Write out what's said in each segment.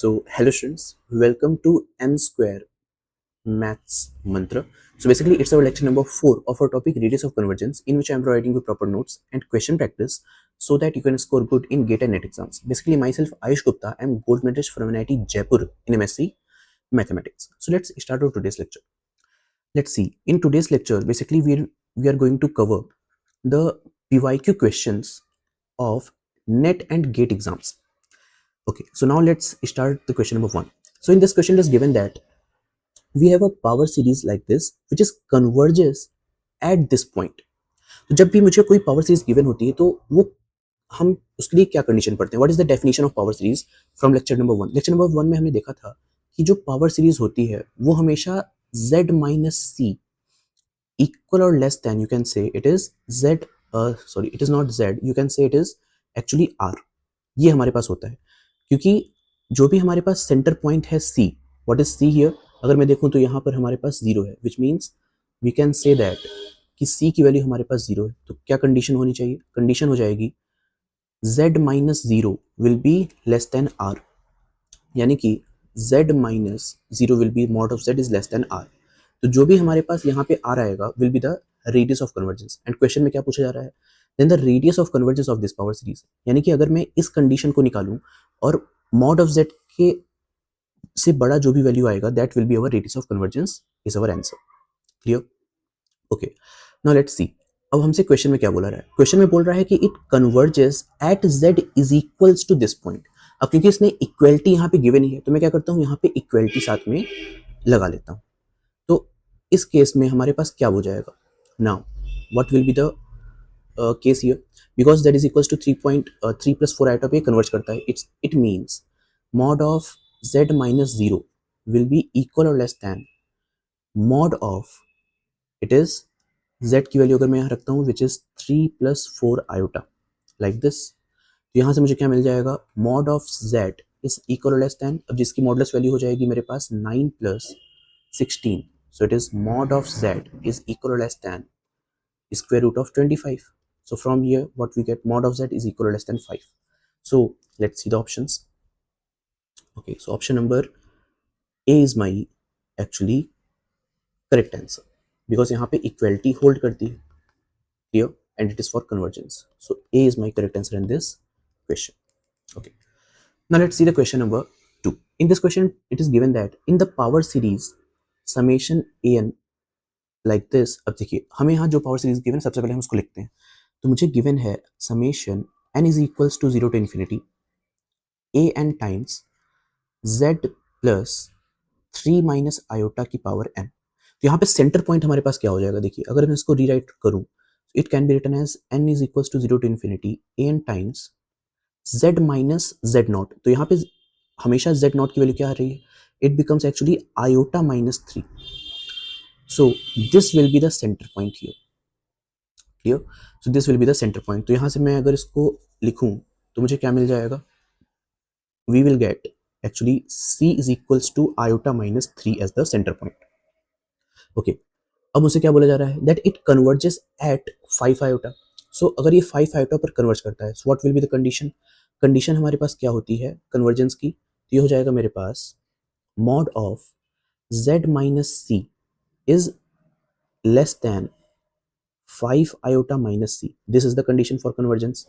So, hello students, welcome to M Square Maths Mantra. So, basically, it's our lecture number 4 of our topic Radius of Convergence, in which I'm providing you proper notes and question practice so that you can score good in GATE and NET exams. Basically, myself, Ayush Gupta, I'm gold medalist from NIT Jaipur in MSc Mathematics. So, let's start our today's lecture. Let's see. In today's lecture, basically, we are going to cover the PYQ questions of NET and GATE exams. Okay, so now let's start the question number 1. So in this question it is given that we have a power series like this which is converges at this point. तो जब भी मुझे कोई power series given होती है तो वो हम उसके लिए क्या कंडीशन पढ़ते हैं, what is the definition of power series from lecture number 1. Lecture number 1 में हमने देखा था कि जो पावर सीरीज होती है वो हमेशा z माइनस सी इक्वल और less than, you can say it is z, sorry it is not z, you can say it is actually r. ये हमारे पास होता है क्योंकि जो भी हमारे पास सेंटर पॉइंट है c, what is c here, अगर मैं देखूं तो यहाँ पर हमारे पास 0 है, which means we can say that कि c की वैल्यू हमारे पास 0 है. तो क्या कंडीशन होनी चाहिए, कंडीशन हो जाएगी z minus 0 will be less than r, यानी कि z minus 0 will B mod of z is less than r. तो जो भी हमारे पास यहाँ पे r आएगा will be the radius of convergence. And question में क्या पूछा जा रहा है, then the radius of convergence of this power series, यानी कि अगर मैं इस कंडीशन को निकालूं और मॉड ऑफ z के से बड़ा जो भी वैल्यू आएगा that will be our radius of convergence is our answer. Clear? Okay, now let's सी. अब हमसे क्वेश्चन में क्या बोला रहा है, क्वेश्चन में बोल रहा है कि it converges at z is equals to this point. अब क्योंकि इसने इक्वलिटी यहाँ पे गिवन ही है तो मैं क्या करता हूँ, यहाँ पे इक्वलिटी साथ में लगा लेता हूँ. तो इस केस में हमारे पास क्या हो जाएगा, now what will be the case here, because that is equals to 3.3 plus 4 iota पे कन्वर्ट करता है. It means mod of z minus 0 will be equal और less than mod of, it is z की value अगर मैं यहाँ रखता हूँ which is 3 plus 4 iota like this. तो यहाँ से मुझे क्या मिल जाएगा, mod of z is equal और लेस दैन, अब जिसकी मॉडुलस वैल्यू हो जाएगी मेरे पास 9 plus 16, so it is mod of z is equal or less than square root of 25. So from here what we get, mod of z is equal or less than 5. So let's see the options. Okay, so option number A is my actually correct answer because यहाँ पे equality hold करती है here and it is for convergence. So A is my correct answer in this question. Okay, now let's see the question number 2. In this question it is given that in the power series summation an like this. अब देखिए हमें यहाँ जो power series given है सबसे पहले हम उसको लिखते हैं. तो मुझे गिवन है summation n is equals to 0 to infinity a n times z plus 3 minus iota की पावर n. तो यहाँ पे सेंटर पॉइंट हमारे पास क्या हो जाएगा, देखिए अगर मैं इसको रीराइट करूँ it can be written as n is equals to 0 to infinity a n times z minus z naught. तो यहाँ पे हमेशा z नॉट की वैल्यू क्या आ रही है, it becomes actually iota minus 3. So this will be the center point here. Clear? So this will be the center point. तो यहाँ से मैं अगर इसको लिखूं तो मुझे क्या मिल जाएगा, we will get actually c is equals to iota minus 3 as the center point. Okay, अब मुझसे क्या बोला जा रहा है, that it converges at 5 iota. So अगर ये 5 iota पर कन्वर्ज करता है, so what will be the condition? Condition हमारे पास क्या होती है कन्वर्जेंस की, तो ये हो जाएगा मेरे पास mod of z minus c is less than 5 iota minus c. This is the condition for convergence.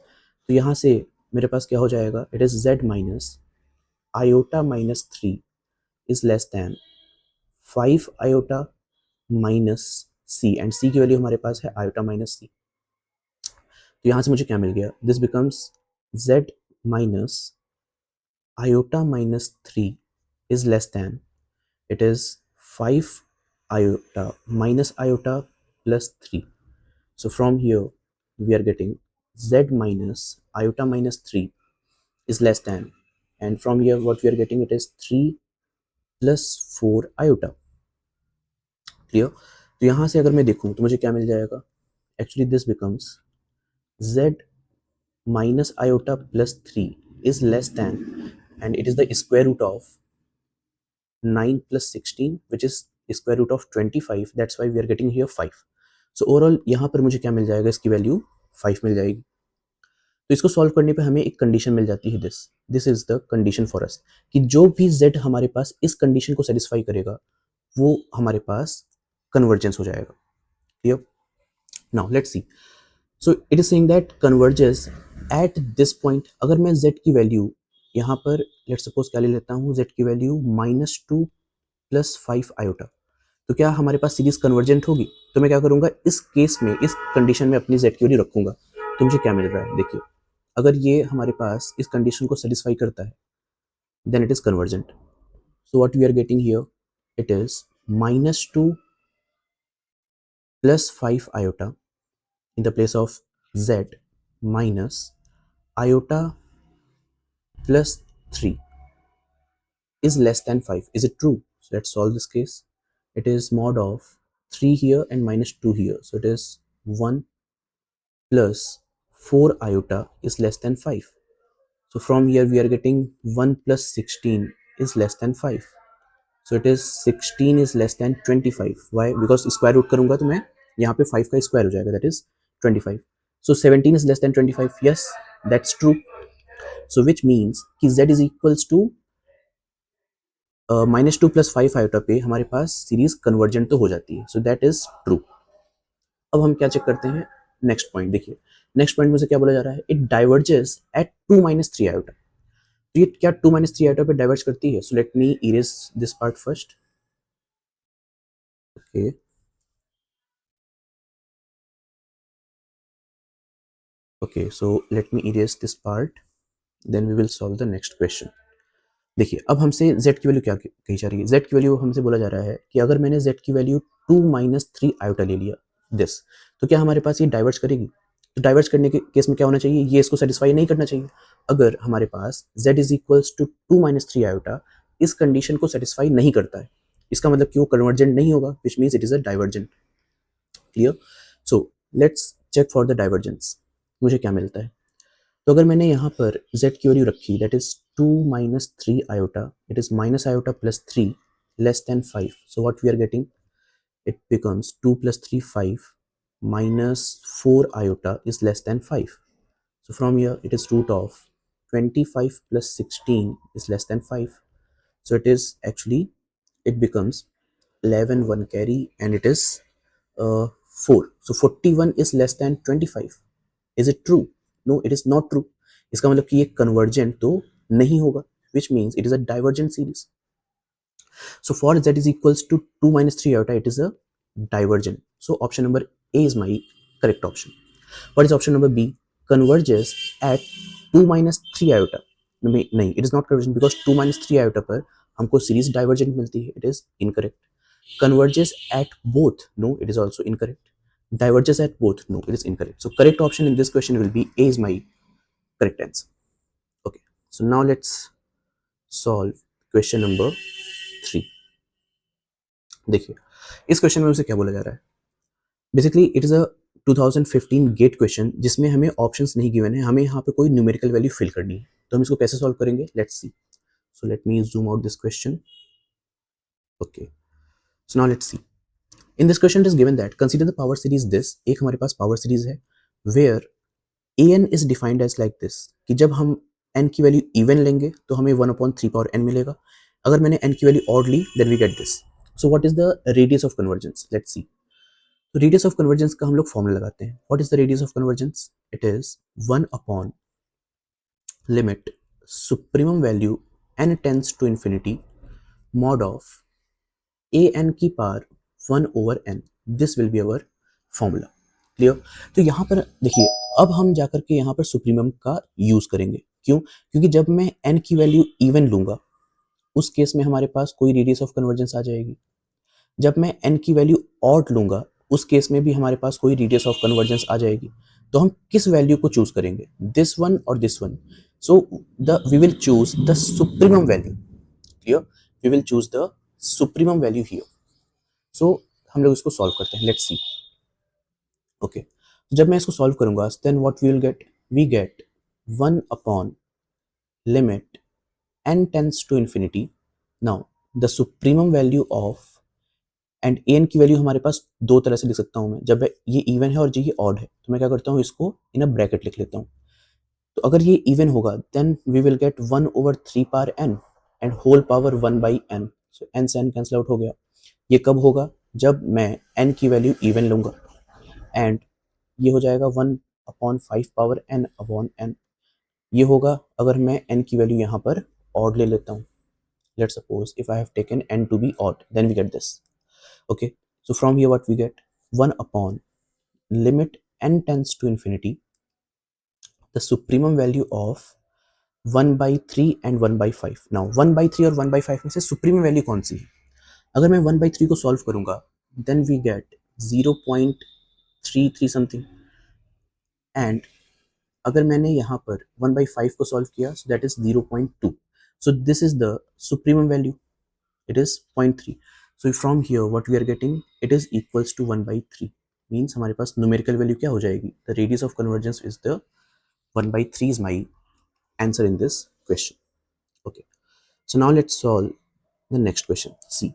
तो यहाँ से मेरे पास क्या हो जाएगा, it is z minus iota minus 3 is less than 5 iota minus c and c की value हमारे पास है iota minus c. तो यहाँ से मुझे क्या मिल गया, this becomes z minus iota minus 3 is less than, it is 5 iota minus iota plus 3. So from here we are getting z minus iota minus 3 is less than, and from here what we are getting, it is 3 plus 4 iota. Clear? तो यहाँ से अगर मैं देखूँ तो मुझे क्या मिल जाएगा, actually this becomes z minus iota plus 3 is less than, and it is the square root of 9 plus 16 which is square root of 25. That's why we are getting here 5. So overall यहाँ पर मुझे क्या मिल जाएगा, इसकी value 5 मिल जाएगी. तो इसको सॉल्व करने पे हमें एक कंडीशन मिल जाती है, this is the condition for us, कि जो भी z हमारे पास इस कंडीशन को सेटिस्फाई करेगा वो हमारे पास कन्वर्जेंस हो जाएगा। Clear? Now let's see. So it is saying that converges at this point. अगर मैं z की वैल्यू यहाँ पर लेट्स सपोज क्या ले लेता हूँ, z की वैल्यू -2 + 5 आयोटा, तो क्या हमारे पास सीरीज कन्वर्जेंट होगी? तो मैं क्या करूंगा, इस केस में इस कंडीशन में अपनी z की वैल्यू रखूंगा। तो मुझे क्या मिल रहा है, देखिए, अगर ये हमारे पास इस कंडीशन को सेटिस्फाई करता है then it is convergent. So what we are getting here, it is -2 + 5 iota in the place of z minus iota plus 3 is less than 5. Is it true? So let's solve this case. It is mod of 3 here and -2 here. So it is 1 plus 4 iota is less than 5. So from here we are getting 1 plus 16 is less than 5. So it is 16 is less than 25. Why? Because square root करूंगा तो मैं यहाँ पे 5 का square हो जाएगा, that is 25. So 17 is less than 25. Yes, that's true. So which means कि z is equals to -2 + 5 iota पे हमारे पास सीरीज कन्वर्जेंट तो हो जाती है. सो दैट इज ट्रू. अब हम क्या चेक करते हैं, नेक्स्ट पॉइंट देखिए. नेक्स्ट पॉइंट में से क्या बोला जा रहा है, इट डाइवर्जेस एट 2 - 3 आयोटा. तो ये क्या 2 - 3 आयोटा पे डाइवर्ज करती है? So let me erase this part first. Okay, okay, so let me erase this part, then we will solve the next question. देखिए, अब हमसे z की वैल्यू क्या कही जा रही है, z की वैल्यू हमसे बोला जा रहा है कि अगर मैंने z की वैल्यू 2 - 3 आयोटा ले लिया दिस, तो क्या हमारे पास ये डाइवर्ज करेगी? तो डाइवर्ज करने के केस में क्या होना चाहिए, ये इसको सेटिस्फाई नहीं करना चाहिए. अगर हमारे पास z is equals to 2 - 3 iota इस कंडीशन को सेटिस्फाई नहीं करता है, इसका मतलब कि वो कन्वर्जेंट नहीं होगा, which means it is a divergent. Clear? So let's check for the divergence. मुझे क्या मिलता है, तो अगर मैंने यहाँ पर z की वैल्यू रखी that is 2 - 3 iota, it is minus iota plus 3 less than 5. So what we are getting, it becomes 2 + 3 5 minus 4 iota is less than 5. So from here it is root of 25 plus 16 is less than 5. So it is actually, it becomes 11 1 carry and it is 4. So 41 is less than 25. Is it true? No, it is not true. इसका मतलब कि ये convergent तो नहीं होगा, which means it is a divergent series. So for z is equals to 2 - 3 iota, it is a divergent. So option number A is my correct option. What is option number B? Converges at 2 - 3 iota. नहीं, it is not convergent because 2 - 3 iota पर हमको series divergent मिलती है. It is incorrect. Converges at both. No, it is also incorrect. Diverges at both. No, it is incorrect. So correct option in this question will be A is my correct answer. Okay. So now let's solve question number 3. देखिए, इस question में उसे क्या बोला जा रहा है, basically it is a 2015 GATE question जिसमें हमें ऑप्शंस नहीं गिवन है, हमें यहाँ पे कोई न्यूमेरिकल वैल्यू फिल करनी है. तो हम इसको कैसे सॉल्व करेंगे, let's see. So let me zoom out this question. Okay, so now let's see. In this question it is given that consider the power series this. एक हमारे पास पावर सीरीज है where an is defined as like this, कि जब हम n की value even लेंगे तो हमें 1/3 पावर n मिलेगा. अगर मैंने n की वैल्यू ऑड ली then we get this. So what is the radius of convergence, let's see. तो रेडियस ऑफ कन्वर्जेंस का हम लोग फॉर्मूला लगाते हैं. What is the radius of convergence, it is 1 upon limit supremum value n tends to infinity mod of an की power 1/n. This will be our formula. Clear? तो यहाँ पर देखिए, अब हम जाकर के यहाँ पर सुप्रीमम का यूज करेंगे. क्यों? क्योंकि जब मैं n की वैल्यू इवन लूंगा उस केस में हमारे पास कोई रेडियस ऑफ कन्वर्जेंस आ जाएगी. जब मैं n की वैल्यू ऑड लूंगा उस केस में भी हमारे पास कोई रेडियस ऑफ कन्वर्जेंस आ जाएगी. तो हम किस वैल्यू को चूज करेंगे, दिस वन और this one. So the we will choose the supremum value. Clear? We will choose the supremum value here. So हम लोग इसको सॉल्व करते हैं, लेट्स सी. ओके, जब मैं इसको सॉल्व करूंगा then what we will get, we get 1 upon limit n tends to infinity. Now the supremum value of and an की वैल्यू हमारे पास दो तरह से लिख सकता हूं मैं. जब ये इवन है और ये ऑड है तो मैं क्या करता हूं, इसको इन अ ब्रैकेट लिख लेता हूं. तो अगर ये इवन होगा then we will get 1/3 power n and whole power 1/n। So n से n कैंसिल आउट हो गया। ये कब होगा? जब मैं n की वैल्यू इवन लूंगा, एंड ये हो जाएगा 1/5 पावर n अपॉन n। ये होगा अगर मैं n की वैल्यू यहाँ पर ऑड ले लेता हूँ। Let's suppose if I have taken n to be odd, then we get this. Okay, so from here what we get? 1 upon limit n tends to infinity, the supremum value of 1 by 3 and 1 by 5. Now 1 by 3 और 1 by 5 में से supremum value कौन सी है? अगर मैं 1 by 3 को solve करूंगा then we get 0.33 something, and अगर मैंने यहाँ पर 1 by 5 को सॉल्व किया so that is 0.2. So this is the supremum value. It is 0.3. So from here what we are getting, it is equals to 1 by 3. Means हमारे पास numerical value क्या हो जाएगी? The radius of convergence is the 1 by 3 is my answer in this question. Okay. So now let's solve the next question. See,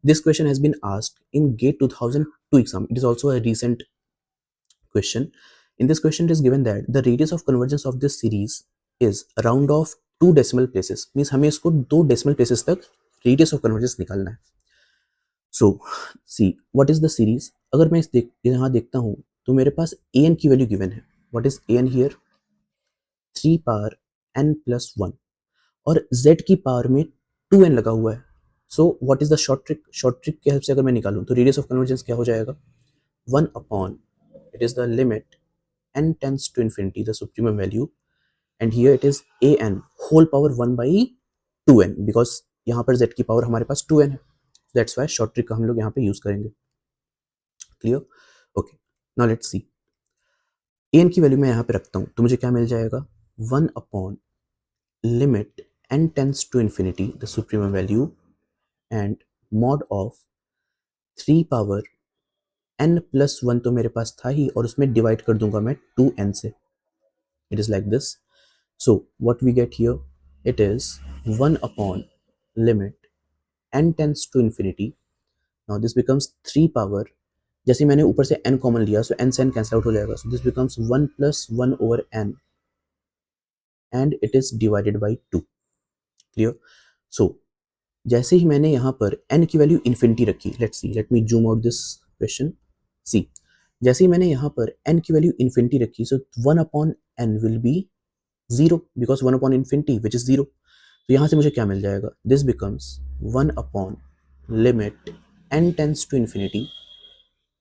this question has been asked in GATE 2002 exam. It is also a recent question. In this question it is given that the radius of convergence of this series is round of 2 decimal places. Means हमें इसको 2 decimal places तक radius of convergence निकालना है. So see what is the series? अगर मैं यहाँ देखता हूँ तो मेरे पास ए एन की वैल्यू गिवन है. What is a n here? 3 power n plus 1, और z की पावर में 2n लगा हुआ है. सो what is the short trick? Short trick की हेल्प से अगर मैं निकालूं तो रेडियस ऑफ कन्वर्जेंस क्या हो जाएगा? 1 upon, it is the limit n tends to infinity the supremum value, and here it is a n whole power 1 by 2n, because यहाँ पर z की पावर हमारे पास 2n है. दैट्स वाई शॉर्ट ट्रिक का हम लोग यहाँ पे यूज करेंगे. Clear? Okay, now let's see. N की वैल्यू मैं यहाँ पे रखता हूँ तो मुझे क्या मिल जाएगा? 1 upon limit n tends to infinity the supremum value and mod of 3 power n plus 1 तो मेरे पास था ही, और उसमें डिवाइड कर दूंगा मैं 2n से. It is like this. So what we get here, it is 1 upon limit n tends to infinity. Now this becomes 3 power, जैसे मैंने ऊपर से n कॉमन लिया सो n से n कैंसिल आउट हो जाएगा. So this becomes 1 plus 1 over n and it is divided by 2. Clear? So जैसे ही मैंने यहाँ पर n की वैल्यू इन्फिनिटी रखी, let's C, late me zoom out this question. See, जैसे ही मैंने यहाँ पर n की वैल्यू इन्फिनिटी रखी so 1 upon n will be 0, because 1 upon infinity which is 0. तो यहाँ से मुझे क्या मिल जाएगा? This becomes 1 upon limit n tends to infinity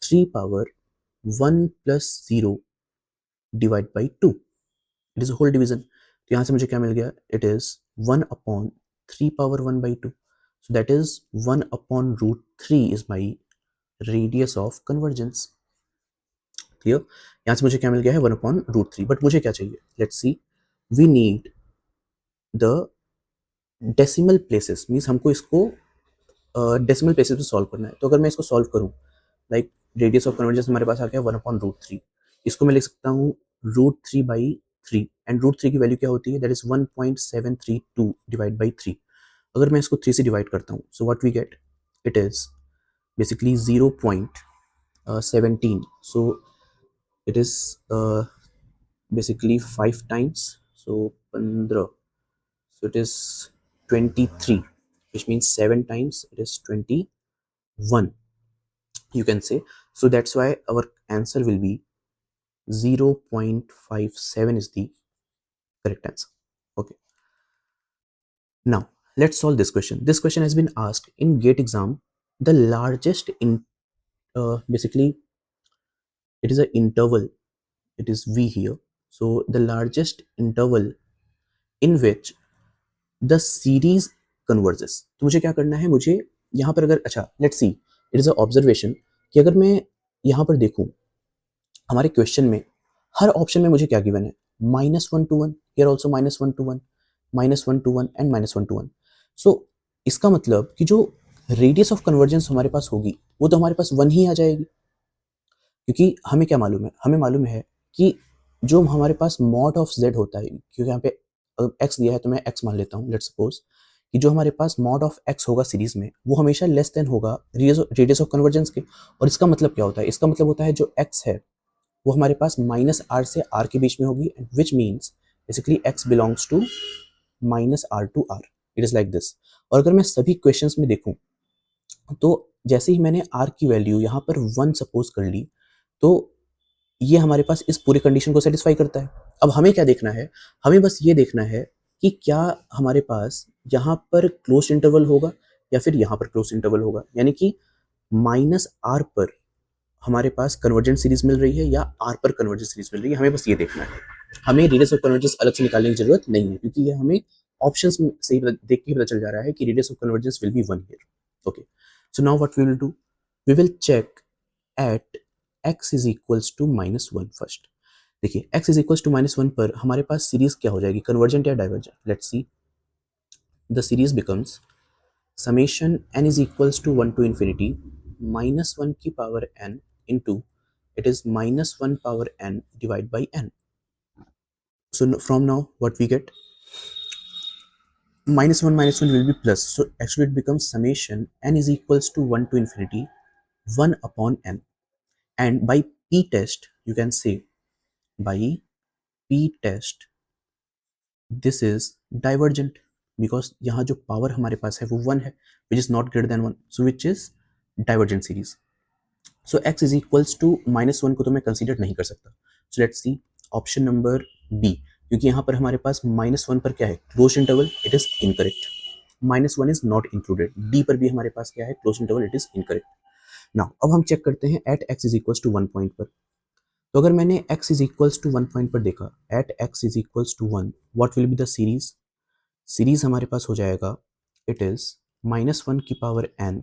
3 power 1 plus 0 divide by 2. It is whole division. तो यहाँ से मुझे क्या मिल गया? It is 1 upon 3 power 1 by 2. So that is 1 upon root 3 is my radius of convergence. Clear? यहाँ से मुझे क्या मिल गया है? 1 अपॉन रूट 3. बट मुझे क्या चाहिए? Let's see, we need the decimal places. Means हमको इसको डेसिमल प्लेसेस पे सॉल्व करना है. तो अगर मैं इसको सॉल्व करूँ, लाइक रेडियस ऑफ कन्वर्जेंस हमारे पास आ गया 1 अपॉन रूट 3. इसको मैं लिख सकता हूँ रूट 3 बाई 3, एंड रूट 3 की वैल्यू क्या होती है? That is 1.732 divide by 3. अगर मैं इसको 3 से डिवाइड करता हूँ so what we get, it is basically 0.17. So it is basically 5 times, so 15, so it is 23, which means 7 times it is 21, you can say. So that's why our answer will be 0.57 is the correct answer. Okay, now let's solve this question. This question has been asked in GATE exam. The largest in basically it is an interval, it is V here. So the largest interval in which the series converges. तो मुझे क्या करना है? मुझे यहाँ पर अगर, अच्छा let's see, it is a observation कि अगर मैं यहाँ पर देखूँ हमारे क्वेश्चन में हर ऑप्शन में मुझे क्या गिवन है? -1 to 1, here also -1 to 1, -1 to 1 and -1 to 1. सो इसका मतलब कि जो रेडियस ऑफ कन्वर्जेंस हमारे पास होगी वो तो हमारे पास 1 ही आ जाएगी, क्योंकि हमें क्या मालूम है? हमें मालूम है कि जो हमारे पास मॉड ऑफ z होता है, क्योंकि यहाँ पे x दिया है तो मैं x मान लेता हूँ. लेट्स सपोज कि जो हमारे पास मॉड ऑफ x होगा सीरीज में वो हमेशा लेस देन होगा रेडियस ऑफ कन्वर्जेंस के. और इसका मतलब क्या होता है? इसका मतलब होता है जो x है वो हमारे पास -r से r के बीच में होगी, which means basically x belongs to minus r to r, it is like this. और अगर मैं सभी क्वेश्चंस में देखूं तो जैसे ही मैंने r की वैल्यू यहाँ पर 1 सपोज कर ली, तो ये हमारे पास इस पूरी कंडीशन को सेटिस्फाई करता है। अब हमें क्या देखना है, हमें बस ये देखना है कि क्या हमारे पास यहाँ पर क्लोज इंटरवल होगा या फिर यहाँ पर क्लोज इंटरवल होगा, यानी कि माइनस आर पर हमारे पास कन्वर्जेंट सीरीज मिल रही है या आर पर कन्वर्जेंट सीरीज मिल रही है, हमें बस ये देखना है। हमें रेडियस ऑफ कन्वर्जेंस अलग से निकालने की जरूरत नहीं है, क्योंकि ये हमें ऑप्शंस से ही देख के पता चल जा रहा है कि radius of convergence will be 1 here. Okay, so now what we will do, we will check at x is equals to -1 first. देखिए x इज इक्वल्स टू -1 पर हमारे पास सीरीज क्या हो जाएगी, कन्वर्जेंट या divergent. Let's see, the series becomes summation n is equals to 1 to infinity minus 1 की power n into it is minus 1 power n divided by n. So from now what we get, minus 1 will be plus, so actually it becomes summation n is equals to 1 to infinity 1 upon n, and by p test you can say, by p test this is divergent, because यहाँ जो power हमारे पास है वो 1 है, which is not greater than 1, so which is divergent series. So x is equals to -1 को तो मैं consider नहीं कर सकता। So let's see option number B, क्योंकि यहाँ पर हमारे पास -1 पर क्या है, close interval, it is incorrect. -1 is not included. D पर भी हमारे पास क्या है, close interval, it is incorrect. Now अब हम चेक करते हैं at x is equals to 1 point पर। तो अगर मैंने x is equals to 1 point पर देखा, at x is equals to 1, what will be the series, series हमारे पास हो जाएगा, इट इज -1 की power n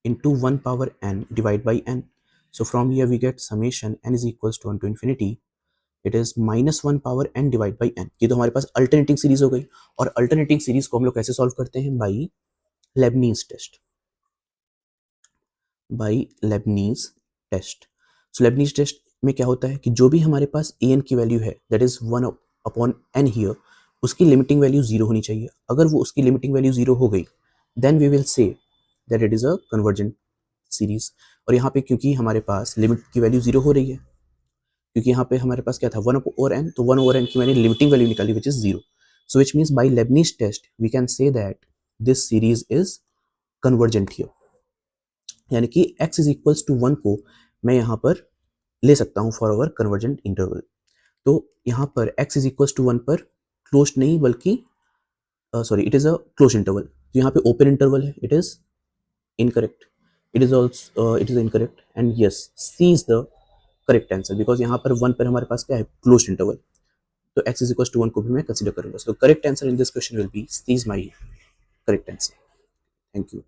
into 1 power n divided by n. So from here we get summation n is equals to 1 to infinity, it is minus 1 power n divided by n. ये तो हमारे पास alternating series हो गई। और alternating series को हम लोग कैसे सॉल्व करते हैं, by Leibniz test, by Leibniz test. So Leibniz test में क्या होता है कि जो भी हमारे पास an की वैल्यू है, that is 1 upon n here, उसकी लिमिटिंग वैल्यू 0 होनी चाहिए। अगर वो उसकी लिमिटिंग वैल्यू 0 हो गई, then we will say that it is a convergent series. और यहाँ पे क्योंकि हमारे पास लिमिट की वैल्यू 0 हो रही है, क्योंकि यहाँ पे हमारे पास क्या था, 1 ओवर n, तो 1 ओवर n की मैंने लिमिटिंग वैल्यू निकाली which is 0। So which means by Leibniz test we can say that this series is convergent here, यानी कि x इज इक्वल्स टू 1 को मैं यहाँ पर ले सकता हूँ फॉर अवर कन्वर्जेंट इंटरवल। तो यहाँ पर x इज इक्वल्स टू 1 पर क्लोज नहीं बल्कि sorry it is a close interval, तो यहाँ पे ओपन इंटरवल है, it is incorrect, it is also it is incorrect, and yes, C is the correct answer, because यहाँ पर 1 पर हमारे पास क्या है, closed interval, तो x is equals to 1 को भी मैं कंसीडर करूंगा। So correct answer in this question will be C is my correct answer. Thank you.